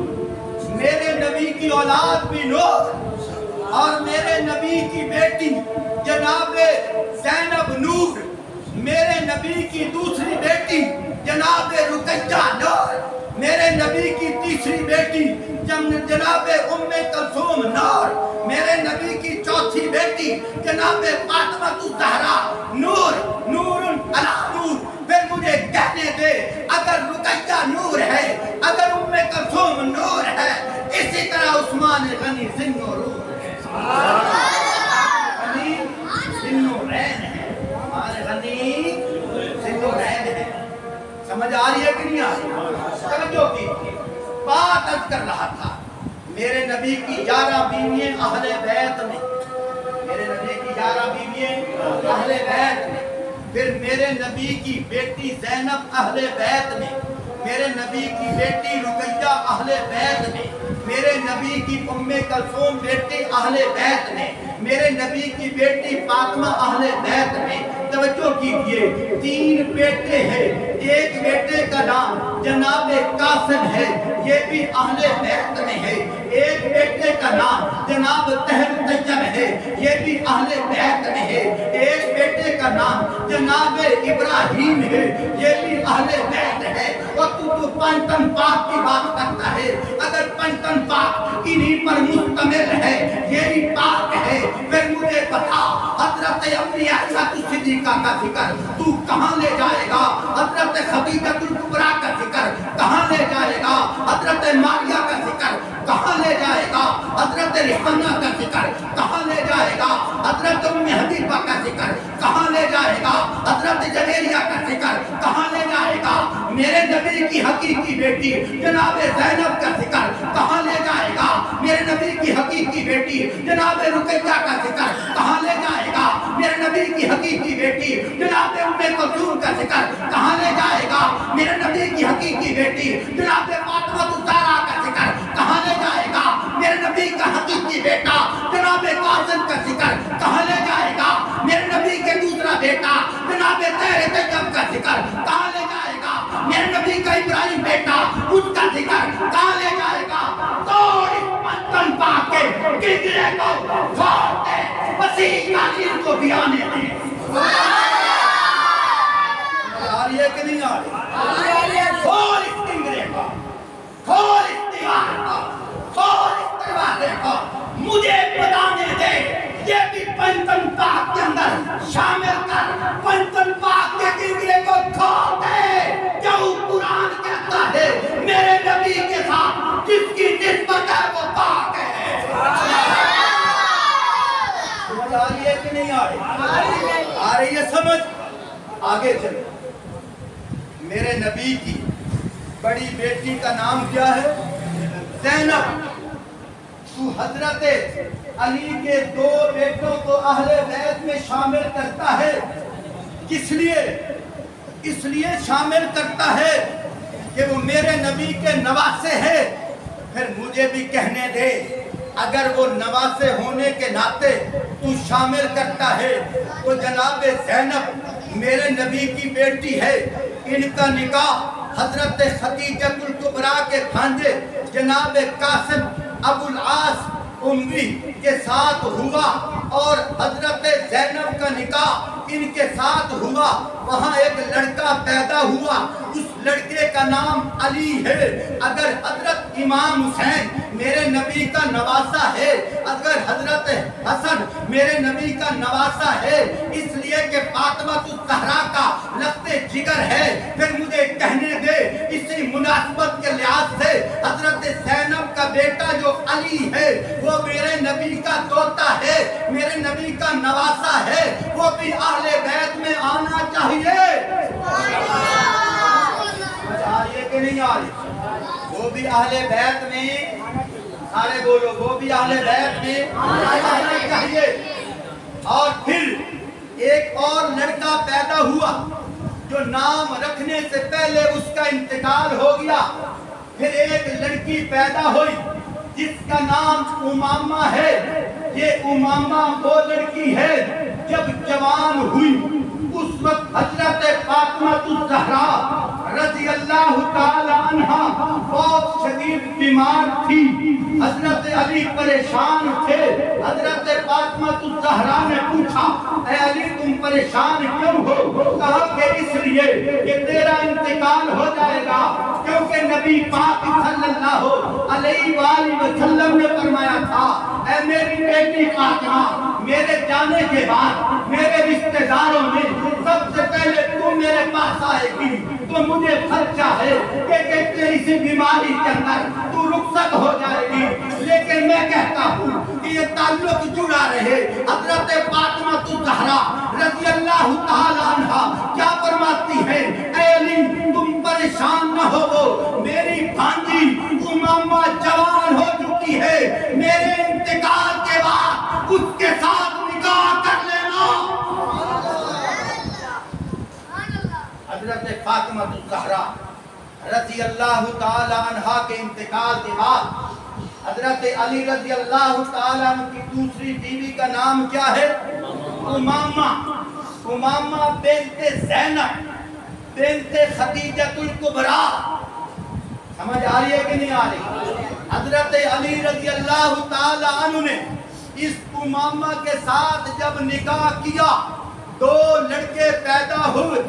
[SPEAKER 1] میرے نبی کی اولاد بھی نور، اور میرے نبی کی بیٹی جناب زینب نور، میرے نبی کی دوسری بیٹی جناب رقیہ نور، میرے نبی کی تیسری بیٹی جناب ام کلثوم نور، میرے نبی کی چوتھی بیٹی جناب فاطمہ الزہرا نور، نور علی نور۔ پھر مجھے کہنے دے، اگر رقیہ نور ہے، اگر ام کلثوم نور ہے، اسی طرح عثمان غنی ذی النورین ہے، غنی ذی النورین ہے، عثمان غنی ذی النورین ہے۔ سمجھ آ رہی ہے کہ نہیں آ رہی؟ توجہ کی بات عرض کر رہا تھا، میرے نبی کی 11 بیوییں اہل بیت میں، میرے نبی کی 11 بیوییں اہل بیت میں، پھر میرے نبی کی بیٹی زینب اہل بیت میں، میرے نبی کی بیٹی رقیہ اہل بیت میں، میرے نبی کی ام کلثوم بیٹی اہل بیت میں، میرے نبی کی بیٹی فاطمہ اہل بیت میں۔ توجہ کیجئے، 3 بیٹے ہیں، ایک بیٹے کا نام جناب قاسم ہے، یہ بھی اہل بیت میں ہے۔ ایک بیٹے کا نام جناب طاہر طیب ہے، یہ بھی اہل بیت میں ہے۔ ایک بیٹے کا نام جناب ابراہیم ہے، یہ بھی اہل بیت ہے۔ اور تو پنجتن پاک کی بات کرتا ہے، اگر پنجتن پاک انہی پر مشتمل ہے، یہی پاک ہے، پھر مجھے بتا حضرت امی عائشہ صدیقہ کا ذکر تو کہاں لے جائے گا؟ حضرت خدیجہ الکبریٰ کا ذکر کہاں لے جائے گا؟ حضرت ماریہ کا ذکر کہاں لے جائے گا؟ حضرت ریحانہ کا ذکر کہاں لے جائے گا؟ حضرت ام حبیبہ کا ذکر کہاں لے جائے گا؟ حضرت جویریہ کا ذکر کہاں لے جائے گا؟ میرے نبی کی حقیقی بیٹی جناب زینب کا ذکر کہاں لے جائے گا؟ میرے نبی کی حقیقی بیٹی جناب رقیہ کا ذکر کہاں لے جائے گا؟ میرے نبی کی حقیقی بیٹی جناب ام کلثوم کا ذکر کہاں لے جائے گا؟ میرے نبی کی حقیقی بیٹی جناب فاطمہ الزہرا کا ذکر کہاں لے جائے گا؟ میرے نبی کا حقیقی بیٹا جناب قاسم کا ذکر کہاں لے جائے گا؟ میرے نبی کے دوسرا بیٹا جناب طاہر طیب کا ذکر کہاں لے جائے گا؟ میرے نبی کا ابراہیم بیٹا اس کا ذکر کہاں لے جائے گا؟ توڑ پنجتن پاک کے کنگرے کو پھوڑ دے، مسیح کا دین کو بھی آنے دے۔ آ رہی ہے کہ نہیں آ رہی؟ کھول اس کنگرے کو، کھول اس دیوار کو، کھول اس دروازے کو، مجھے بتانے دے یہ بھی پنجتن پاک کے اندر شامل کر، پنجتن پاک کے کنگرے کو کھول دے۔ کیوں قرآن کہتا ہے میرے نبی کے ساتھ جس کی نسبت ہے وہ پاک ہے۔ سمجھ آ رہی ہے کہ نہیں آ رہی؟ آ رہی ہے سمجھ؟ آگے چلو۔ میرے نبی کی بڑی بیٹی کا نام کیا ہے؟ زینب۔ تو حضرت علی کے 2 بیٹوں کو اہل بیت میں شامل کرتا ہے، کس لیے؟ اس لیے شامل کرتا ہے کہ وہ میرے نبی کے نواسے ہیں۔ پھر مجھے بھی کہنے دے، اگر وہ نواسے ہونے کے ناطے تو شامل کرتا ہے تو جناب زینب میرے نبی کی بیٹی ہے، ان کا نکاح حضرت خدیجہ الکبریٰ کے بھانجے جناب قاسم ابو العاص اموی کے ساتھ ہوا، اور حضرت زینب کا نکاح ان کے ساتھ ہوا۔ وہاں ایک لڑکا پیدا ہوا، اس لڑکے کا نام علی ہے۔ اگر حضرت امام حسین میرے نبی کا نواسا ہے، اگر حضرت حسن میرے نبی کا نواسا ہے، اس لیے کہ فاطمہ الزہرا کا لخت جگر ہے، پھر مجھے کہنے دے اسی مناسبت کے لحاظ سے حضرت زینب کا بیٹا جو علی ہے وہ میرے نبی کا دوتا ہے، میرے نبی کا نواسا ہے، وہ بھی اہل بیت میں آنا چاہیے۔ آ رہی ہے کہ نہیں آ رہی؟ وہ بھی اہل بیت میں، سارے بولو، وہ بھی اہل بیت میں آنا چاہیے۔ اور پھر ایک اور لڑکا پیدا ہوا جو نام رکھنے سے پہلے اس کا انتقال ہو گیا۔ پھر ایک لڑکی پیدا ہوئی جس کا نام امامہ ہے۔ یہ امامہ وہ لڑکی ہے جب جوان ہوئی اس وقت حضرت فاطمہ الزہرا رضی اللہ تعالی عنہ بہت شدید بیمار تھی، حضرت علی پریشان تھے۔ حضرت فاطمہ الزہرا نے پوچھا، اے علی تم پریشان کیوں ہو؟ کہا کہ اس لیے کہ تیرا انتقال ہو جائے گا، کیونکہ نبی پاک صلی اللہ علیہ وآلہ وسلم نے فرمایا تھا، اے میری بیٹی فاطمہ میرے جانے کے بعد میرے رشتہ داروں میں سب سے پہلے تو میرے پاس آئے گی، تو مجھے خدشہ ہے کہ اسی بیماری کے اندر تو رخصت ہو جائے گی، لیکن میں کہتا ہوں کہ یہ تعلق جڑا رہے۔ حضرت فاطمہ الزہرا رضی اللہ تعالی عنہ کیا فرماتی ہے، اے علی تم پریشان نہ ہو، میری بھانجی امامہ جوان ہو چکی ہے، میرے انتقال کے بعد اس کے ساتھ نکاح کر لینا۔ حضرت فاطمہ الزہرا رضی اللہ تعالی عنہ کے انتقال کے بعد حضرت علی رضی اللہ تعالیٰ عنہ کی دوسری بیوی کا نام کیا ہے؟ امامہ بنت زینب بنت خدیجہ الکبریٰ. سمجھ آ رہی ہے کہ نہیں آ رہی؟ حضرت علی رضی اللہ تعالیٰ عنہ نے اس امامہ کے ساتھ جب نکاح کیا 2 لڑکے پیدا ہوئے.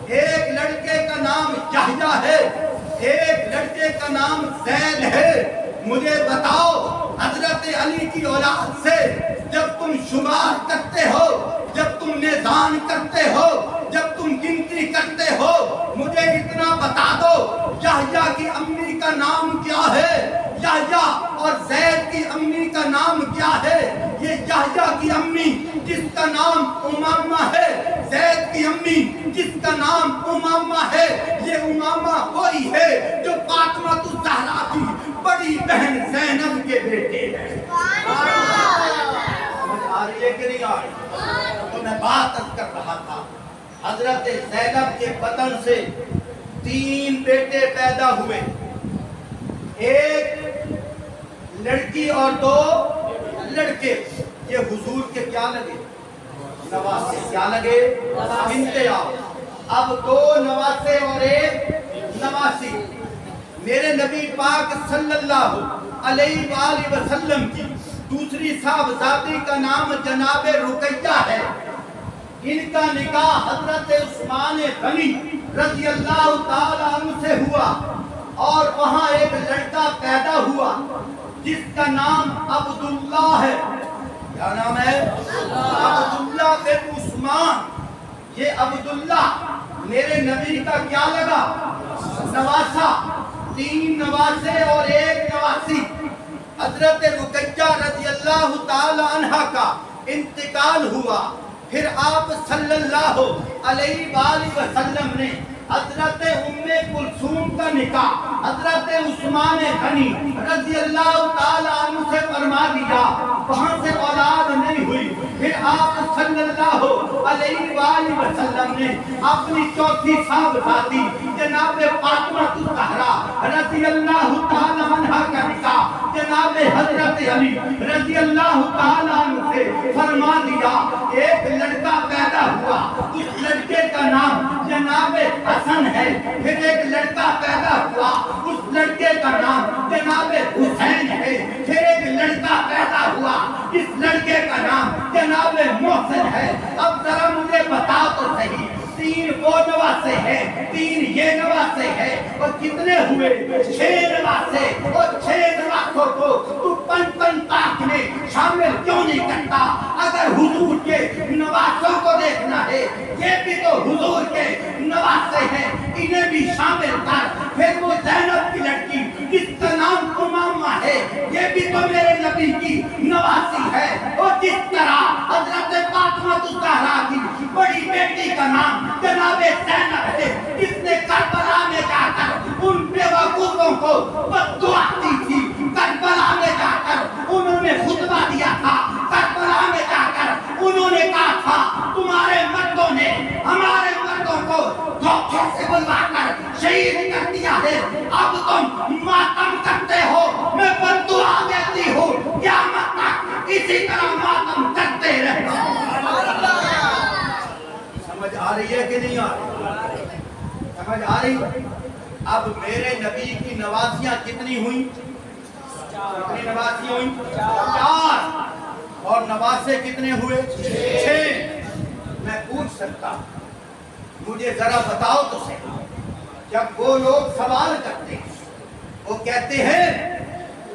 [SPEAKER 1] ایک لڑکے کا نام یحییٰ ہے، ایک لڑکے کا نام زید ہے. مجھے بتاؤ حضرت علی کی اولاد سے جب تم شمار کرتے ہو، جب تم میزان کرتے ہو، جب تم گنتی کرتے ہو، مجھے اتنا بتا دو یحییٰ کی امی کا نام کیا ہے؟ یحییٰ اور زید کی امی کا نام کیا ہے؟ یہ یحییٰ کی امی جس کا نام امامہ ہے، زید کی امی جس کا نام امامہ ہے، یہ امامہ وہی ہے جو فاطمہ الزہرا کی بڑی بہن زینب کے بیٹے ہیں. سمجھ آ رہی ہے کہ نہیں آ رہی؟ تو میں بات کر رہا تھا حضرت زینب کے بدن سے 3 بیٹے پیدا ہوئے، ایک لڑکی اور 2 لڑکے. یہ حضور کے کیا لگے؟ نواسے. کیا لگے؟ انتہا. اب 2 نواسے اور 1 نواسی. میرے نبی پاک صلی اللہ علیہ وآلہ وسلم کی دوسری صاحبزادی کا نام جناب رقیہ ہے. ان کا نکاح حضرت عثمان غنی رضی اللہ تعالیٰ عنہ سے ہوا اور وہاں ایک لڑکا پیدا ہوا جس کا نام عبداللہ ہے. کیا نام ہے؟ عبداللہ بن عثمان. یہ عبداللہ میرے نبی کا کیا لگا؟ نواسا. 3 نواسے اور 1 نواسی. حضرت رقیہ رضی اللہ تعالی عنہ کا انتقال ہوا. پھر آپ صلی اللہ علیہ وآلہ وسلم نے حضرت ام کلثوم کا نکاح حضرت عثمان غنی رضی اللہ تعالی عنہ سے فرما دیا. وہاں سے اولاد نہیں ہوئی. پھر آپ صلی اللہ علیہ وآلہ وسلم نے اپنی چوتھی صاحبزادی جناب فاطمہ الزہرا رضی اللہ تعالی عنہ کا نکاح جناب حضرت علی رضی اللہ تعالی عنہ سے فرما دیا. ایک لڑکا پیدا ہوا، اس لڑکے کا نام جناب حسن ہے. پھر ایک لڑکا پیدا ہوا، اس لڑکے کا نام جناب حسین ہے. پھر ایک لڑکا پیدا ہوا، اس لڑکے کا نام جناب محسن ہے. اب ذرا مجھے بتا تو صحیح، 3 وہ نواسے ہیں، 3 یہ نواسے ہیں، اور کتنے ہوئے؟ 6 نواسے. اور 6 نواسوں کو تو پن تاک میں شامل کیوں نہیں کرتا؟ اگر حضور کے نواسوں کو دیکھنا ہے، یہ بھی تو حضور کے نواسے ہیں، انہیں بھی شامل کر. پھر وہ زینب کی لڑکی جس کا نام امامہ ہے، یہ بھی تو میرے نبی کی نواسی ہے. اور جس طرح حضرت فاطمہ الزہرا کی بڑی بیٹی کا نام جناب زینب ہے، جس نے کربلا میں جا کر ان بیوقوفوں کو بد دعا دی تھی. کربلا میں جا کر انہوں نے خطبہ دیا تھا. کربلا میں جا کر انہوں نے کہا تھا تمہارے مردوں نے ہمارے مردوں کو دھوکے سے بلوا کر شہید کر دیا ہے. اب تم ماتم کرتے ہو، میں بد دعا دیتی ہوں قیامت تک اسی طرح ماتم کرتے رہنا. سمجھ آ رہی ہے کہ نہیں آ رہی؟ سمجھ آ رہی؟ اب میرے نبی کی نواسیاں کتنی ہوئیں؟ کتنی نواسی ہوئیں؟ 4. اور نواسے کتنے ہوئے؟ 6. میں پوچھ سکتا ہوں، مجھے ذرا بتاؤ تو صحیح. جب وہ لوگ سوال کرتے ہیں، وہ کہتے ہیں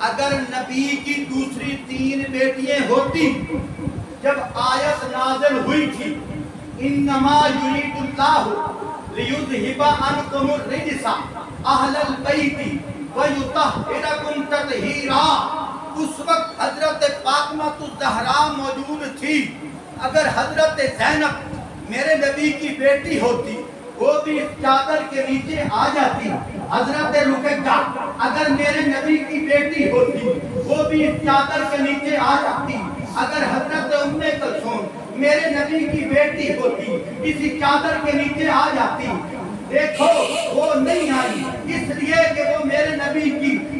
[SPEAKER 1] اگر نبی کی دوسری 3 بیٹیاں ہوتی، جب آیت نازل ہوئی تھی انما یرید اللہ لیذہب عنکم الرجس اہل البیت ویطہرکم تطہیرا، اس وقت حضرت فاطمہ الزہرا موجود تھی. اگر حضرت زینب میرے نبی کی بیٹی ہوتی، وہ بھی اس چادر کے نیچے آ جاتی. حضرت رقیہ اگر میرے نبی کی بیٹی ہوتی، وہ بھی اس چادر کے نیچے آ جاتی. اگر حضرت ام کلثوم میرے نبی کی بیٹی ہوتی، اسی چادر کے نیچے آ جاتی. دیکھو وہ نہیں آئی اس لیے کہ وہ میرے نبی کی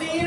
[SPEAKER 1] 3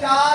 [SPEAKER 1] 4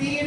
[SPEAKER 1] 3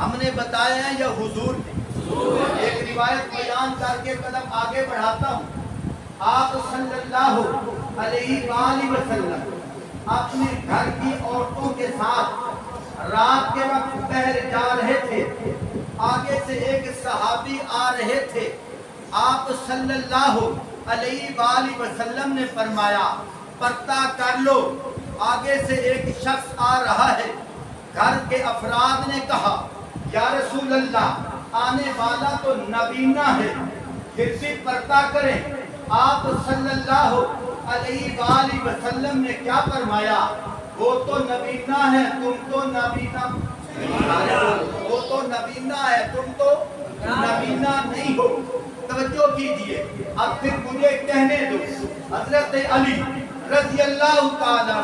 [SPEAKER 1] ہم نے بتایا ہے یا حضور نے؟ ایک روایت بیان کر کے قدم آگے بڑھاتا ہوں۔ آپ صلی اللہ علیہ وآلہ وسلم اپنے گھر کی عورتوں کے ساتھ رات کے وقت باہر جا رہے تھے۔ آگے سے ایک صحابی آ رہے تھے۔ آپ صلی اللہ علیہ وآلہ وسلم نے فرمایا پردہ کر لو، آگے سے ایک شخص آ رہا ہے۔ گھر کے افراد نے کہا یا رسول اللہ آنے والا تو نبینا ہے، پھر بھی پردہ کریں۔ آپ صلی اللہ علیہ وآلہ وسلم نے کیا فرمایا؟ وہ تو نبینا ہے، تم تو نبینا، وہ تو نبینا ہے، تم تو نبینا نہیں ہو۔ توجہ کیجئے، اب پھر مجھے کہنے دو، حضرت علی رضی اللہ تعالیٰ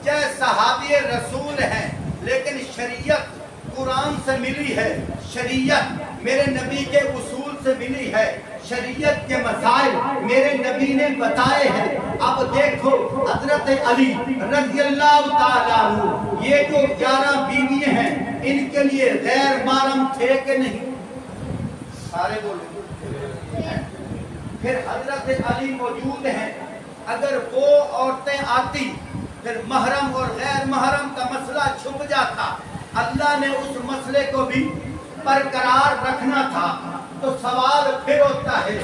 [SPEAKER 1] چاہے صحابی رسول ہیں لیکن شریعت قرآن سے ملی ہے، شریعت میرے نبی کے اصول سے ملی ہے، شریعت کے مسائل میرے نبی نے بتائے ہیں۔ اب دیکھو حضرت علی رضی اللہ تعالیٰ عنہ یہ جو 11 بیویاں ہیں ان کے لیے غیر محرم تھے کہ نہیں؟ سارے بولیں۔ پھر حضرت علی موجود ہیں، اگر وہ عورتیں آتی پھر محرم اور غیر محرم کا مسئلہ چھپ جاتا۔ اللہ نے اس مسئلے کو بھی برقرار رکھنا تھا۔ تو سوال پھر ہوتا ہے،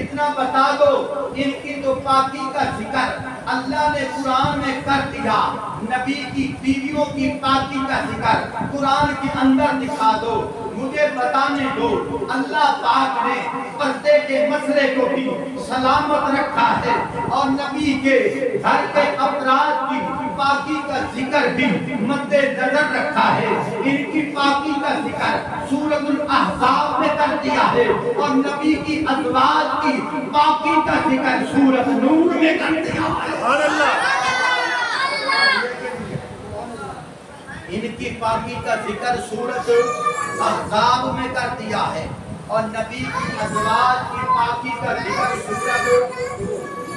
[SPEAKER 1] اتنا بتا دو ان کی تو پاکی کا ذکر اللہ نے قرآن میں کر دیا، نبی کی بیویوں کی پاکی کا ذکر قرآن کے اندر دکھا دو، مجھے بتانے دو اللہ پاک نے پردے کے مسئلے کو بھی سلامت رکھا ہے اور نبی کے گھر کے افراد کی پاکی کا ذکر بھی مد نظر رکھا ہے۔ ان کی پاکی کا ذکر سورۃ الاحزاب میں کر دیا ہے اور نبی کی ازواج کی پاکی کا ذکر سورۃ نور میں کر دیا ہے۔ ان کی پاکی کا ذکر سورۃ احزاب میں کر دیا ہے اور نبی کی ازواج کی پاکی کا ذکر سورۃ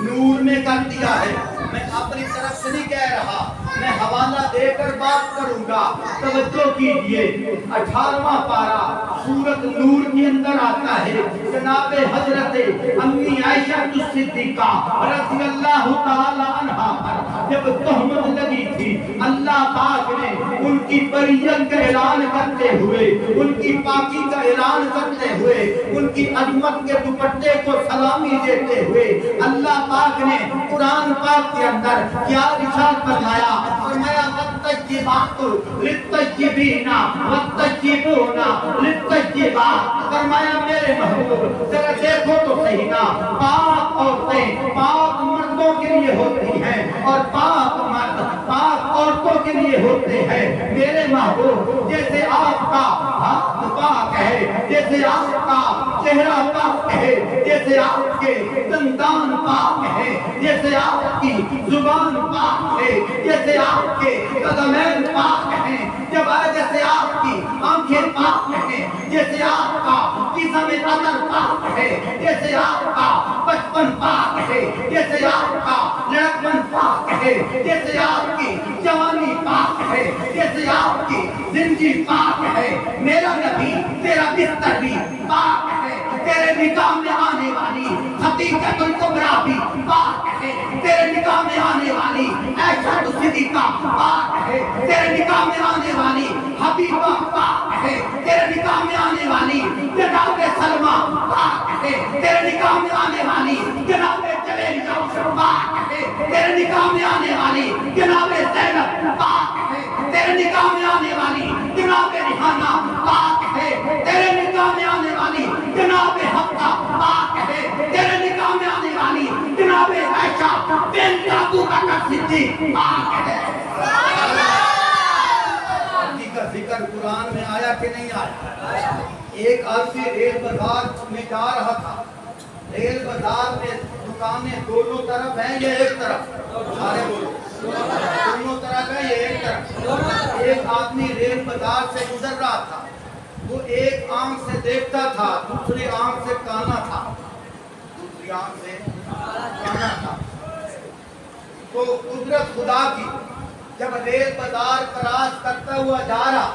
[SPEAKER 1] نور میں کر دیا ہے۔ میں اپنی طرف سے نہیں کہہ رہا، میں حوالہ دے کر بات کروں گا۔ توجہ کیجئے، 18واں پارہ سورۃ نور کے اندر آتا ہے، جناب حضرت امی عائشہ صدیقہ رضی اللہ تعالی عنہا پر جب تہمت لگی تھی، اللہ پاک نے ان کی بریت کا اعلان کرتے ہوئے، ان کی پاکی کا اعلان کرتے ہوئے، ان کی عظمت کے دوپٹے کو سلامی دیتے ہوئے اللہ پاک نے قرآن پاک کے اندر کیا ارشاد فرمایا؟ فرمایا والطیبات للطیبین والطیبون للطیبات۔ فرمایا میرے محبوب ذرا دیکھو تو صحیح نا، پاک عورتیں پاک مردوں کے لیے ہوتی ہیں اور پاک مرد پاک عورتوں کے لیے ہوتے ہیں۔ میرے محبوب جیسے آپ کا ہاتھ پاک ہے، جیسے آپ کا چہرہ پاک ہے، جیسے آپ کے دندان پاک ہے، جیسے آپ کی زبان پاک ہے، جیسے آپ کے قدمین پاک ہیں، جیسے آپ کی آنکھیں پاک ہیں، جیسے آپ کا جسم قدر پاک ہے، جیسے آپ کا بچپن پاک ہے، جیسے آپ کا لڑکپن پاک ہے، جیسے آپ کی جوانی پاک ہے، جیسے آپ کی زندگی پاک ہے۔ میرا نبی تیرا بستر بھی پاک ہے، تیرے نکاح میں آنے والی خدیجہ الکبریٰ بھی پاک ہے، تیرے نکاح میں آنے والی عائشہ صدیقہ پاک ہے، تیرے نکاح میں آنے والی حبیبہ پاک ہے، تیرے نکاح میں آنے والی جناب سلمہ پاک ہے، تیرے نکاح میں آنے والی جناب جویریہ پاک ہے، تیرے نکاح میں آنے والی جناب زینب پاک ہے، تیرے نکاح میں آنے والی جناب ریحانہ پاک ہے، تیرے نکاح میں آنے والی جناب حفصہ پاک ہے، تیرے نکاح میں آنے والی جناب عائشہ بنت ابو بکر صدیق پاک ہے۔ پاکی کا ذکر قرآن میں آیا کہ نہیں آیا؟ ایک آدمی ریل بازار میں جا رہا تھا، ریل بازار میں دکانیں دونوں طرف ہیں یا ایک طرف؟ سارے بولو، دونوں طرف ہیں یا ایک طرف؟ ایک آدمی ریل بازار سے گزر رہا تھا، وہ ایک آنکھ سے دیکھتا تھا، دوسری آنکھ سے کانا تھا، دوسری آنکھ سے کانا تھا۔ تو قدرت خدا کی، جب ریل بازار کراس کرتا ہوا جا رہا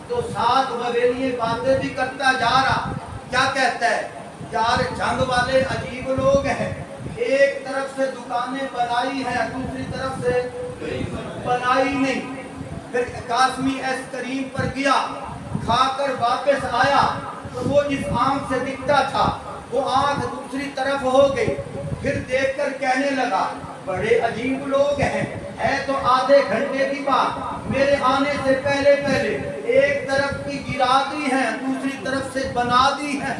[SPEAKER 1] تو ساتھ بویلی باتیں بھی کرتا جا رہا. کیا کہتا ہے؟ یار جنگ والے عجیب لوگ ہیں، ایک طرف سے دکانیں بنائی ہیں دوسری طرف سے بنائی نہیں. پھر قاسمی ایس کریم پر گیا، کھا کر واپس آیا تو وہ جس آنکھ سے دکھتا تھا وہ آنکھ دوسری طرف ہو گئی. پھر دیکھ کر کہنے لگا بڑے عجیب لوگ ہیں، ہے تو آدھے گھنٹے کی بات، میرے آنے سے پہلے پہلے ایک طرف کی گرا دی ہیں دوسری طرف سے بنا دی ہیں.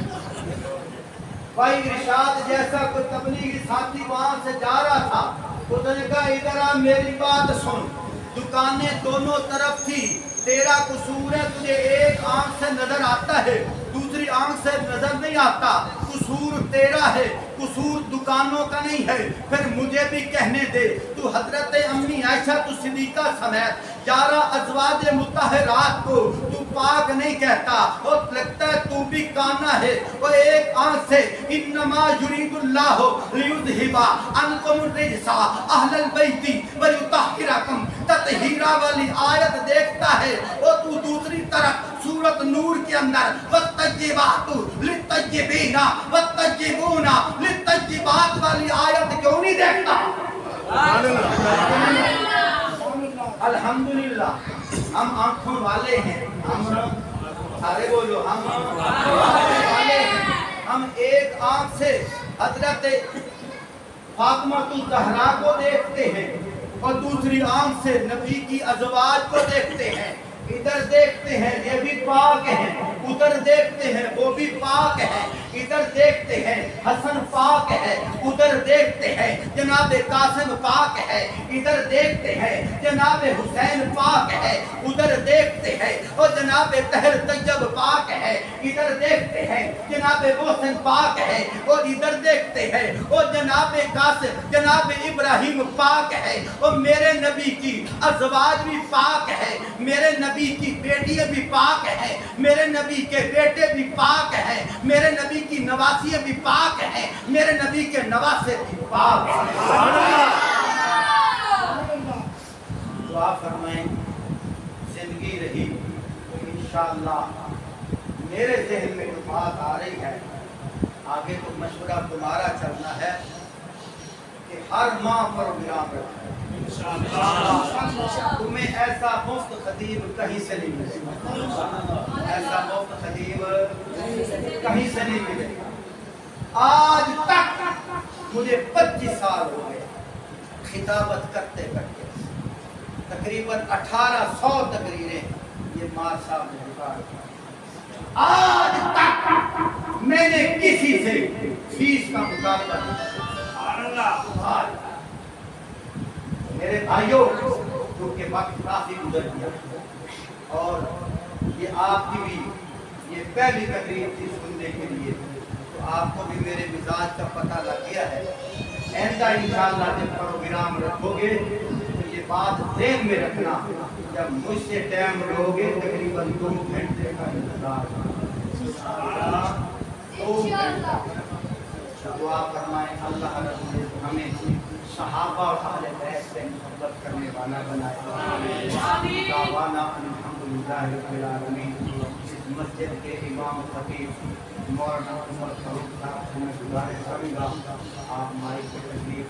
[SPEAKER 1] بھائی ارشاد جیسا کوئی تبلیغی ساتھی وہاں سے جا رہا تھا، اس نے کہا ادھر آ میری بات سن، دکانیں دونوں طرف تھی، تیرا قصور ہے، تجھے ایک آنکھ سے نظر آتا ہے دوسری آنکھ سے نظر نہیں آتا، قصور تیرا ہے، قصور دکانوں کا نہیں ہے. پھر مجھے بھی کہنے دے، تو حضرت امی عائشہ تو صدیقہ سمیت 11 ازواج مطہرات کو تو پاک نہیں کہتا، اور لگتا ہے تو بھی کانا ہے. وہ ایک آنکھ سے انما یرید اللہ لیذہب عنکم الرجس اہل البیت ویطہرکم تطہیرا والی آیت دیکھتا ہے، اور تو دوسری طرف سورۃ نور کے اندر والطیبات للطیبین والطیبون للطیبات والی آیت کیوں نہیں دیکھتا؟ الحمدللہ ہم آنکھوں والے ہیں، ہم سارے بولو ہم آنکھوں والے ہیں. ہم ایک آنکھ سے حضرت فاطمہ الزہرا کو دیکھتے ہیں اور دوسری آنکھ سے نبی کی ازواج کو دیکھتے ہیں. ادھر دیکھتے ہیں یہ بھی پاک ہیں، ادھر دیکھتے ہیں وہ بھی پاک ہیں، ادھر دیکھتے ہیں حسن پاک ہے، ادھر دیکھتے ہیں جناب قاسم پاک ہے، ادھر دیکھتے ہیں جناب حسین پاک ہے، ادھر دیکھتے ہیں اور جناب طاہر طیب پاک ہے، ادھر دیکھتے ہیں جناب محسن پاک ہے، اور ادھر دیکھتے ہیں اور جناب قاسم جناب ابراہیم پاک ہے. اور میرے نبی کی ازواج بھی پاک ہے، میرے نبی کی بیٹیاں بھی پاک ہیں، میرے نبی کے بیٹے بھی پاک ہیں، میرے نبی کی نواسیاں بھی پاک ہیں، میرے نبی کے نواسے بھی پاک ہیں. دعا فرمائیں زندگی رہی تو انشاءاللہ میرے ذہن میں جو بات آ رہی ہے، آگے تو مشورہ تمہارا چلنا ہے کہ ہر ماہ پروگرام رکھیں. تمہیں ایسا مفت خطیب کہیں سے نہیں ملے گا، ایسا مفت خطیب کہیں سے نہیں ملے گا. آج تک مجھے 25 سال ہو گئے خطابت کرتے کرتے، تقریباً 1800 تقریریں یہ مار صاحب نے ریکارڈ کی. آج تک میں نے کسی سے فیس کا مطالبہ نہیں کیا. میرے بھائیوں کیونکہ وقت کافی گزر گیا اور یہ آپ کی بھی یہ پہلی تقریر تھی سننے کے لیے، تو آپ کو بھی میرے مزاج کا پتہ لگ گیا ہے. ایسا انشاءاللہ جب پروگرام رکھو گے تو یہ بات ذہن میں رکھنا، جب مجھ سے ٹائم لو گے تقریباً 2 گھنٹے کا انتظار. دعا فرمائیں اللہ رب العزت ہمیں صحابہ اور اہل بیت سے محبت کرنے والا بنائے. دعوانا الحمدللہ رب العالمین. اس مسجد کے امام خطیب مولانا عمر فاروق صاحب سے میں گزارش کروں گا آپ مائک کی تشریف